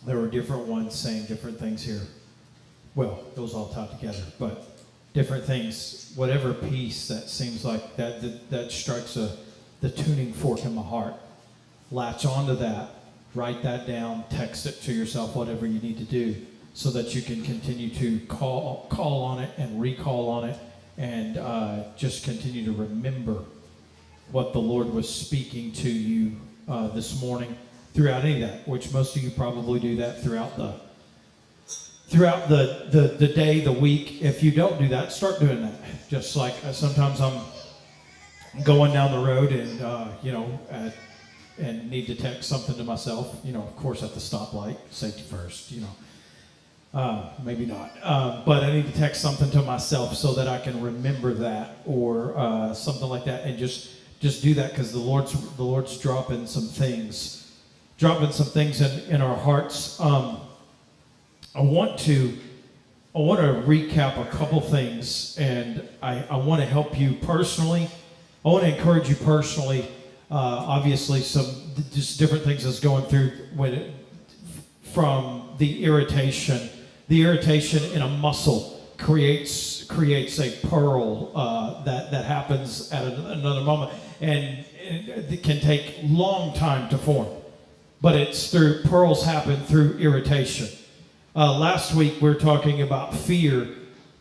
there were different ones saying different things here. Well, those all tied together, but different things. Whatever piece that seems like that strikes the tuning fork in my heart. Latch onto that, write that down, text it to yourself, whatever you need to do, so that you can continue to call on it and recall on it, and just continue to remember what the Lord was speaking to you this morning throughout any of that, which most of you probably do that throughout the day, the week. If you don't do that, start doing that. Just like sometimes I'm going down the road and and need to text something to myself, of course at the stoplight, safety first, maybe not. But I need to text something to myself so that I can remember that, or something like that, and just do that, because the Lord's dropping some things in our hearts. I want to recap a couple things, and I want to help you personally. I want to encourage you personally. Obviously, some just different things that's going through from the irritation. The irritation in a muscle creates a pearl that happens at another moment, and it can take long time to form. But pearls happen through irritation. Last week we were talking about fear,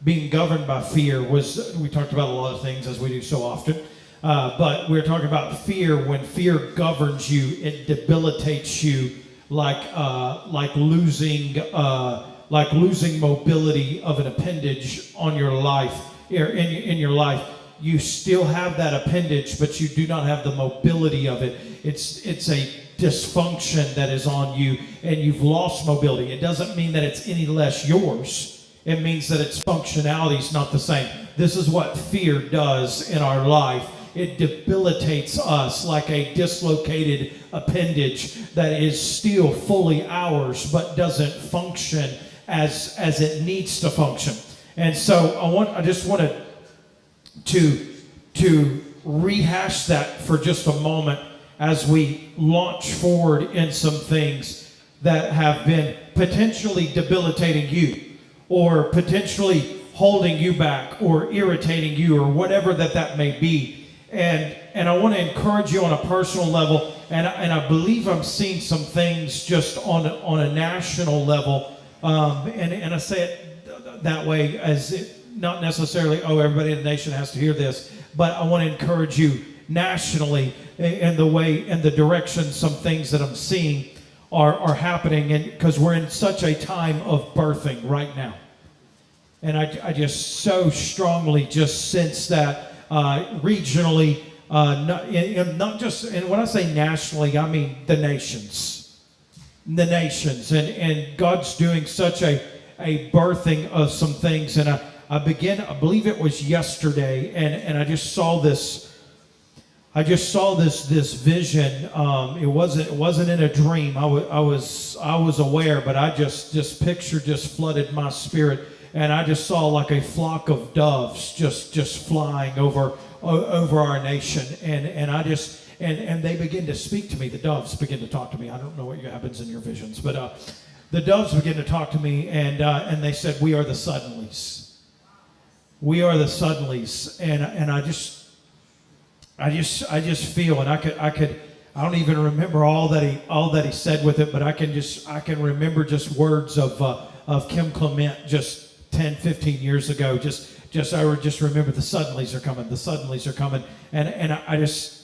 being governed by fear. We talked about a lot of things, as we do so often. But we're talking about fear. When fear governs you, it debilitates you, like losing mobility of an appendage on your life. In your life, you still have that appendage, but you do not have the mobility of it. It's a dysfunction that is on you, and you've lost mobility. It doesn't mean that it's any less yours. It means that its functionality is not the same. This is what fear does in our life. It debilitates us like a dislocated appendage that is still fully ours, but doesn't function as it needs to function. And so I just wanted to rehash that for just a moment as we launch forward in some things that have been potentially debilitating you, or potentially holding you back, or irritating you, or whatever that may be. And I want to encourage you on a personal level, and I believe I'm seeing some things just on a national level, and I say it that way as not necessarily, everybody in the nation has to hear this, but I want to encourage you nationally in the way and the direction some things that I'm seeing are happening, and because we're in such a time of birthing right now. And I just so strongly just sense that regionally, not just, and when I say nationally, I mean the nations, and God's doing such a birthing of some things. And I believe it was yesterday, and I just saw this. I just saw this vision. It wasn't in a dream. I was aware, but I just picture just flooded my spirit, and I just saw like a flock of doves just flying over our nation, and they begin to speak to me. The doves begin to talk to me. I don't know what happens in your visions, but the doves begin to talk to me, and they said, "We are the suddenlies. We are the suddenlies," and I just feel, and I don't even remember all that he said with it, but I can remember just words of Kim Clement just 10, 15 years ago. I just remember the suddenlies are coming, and I just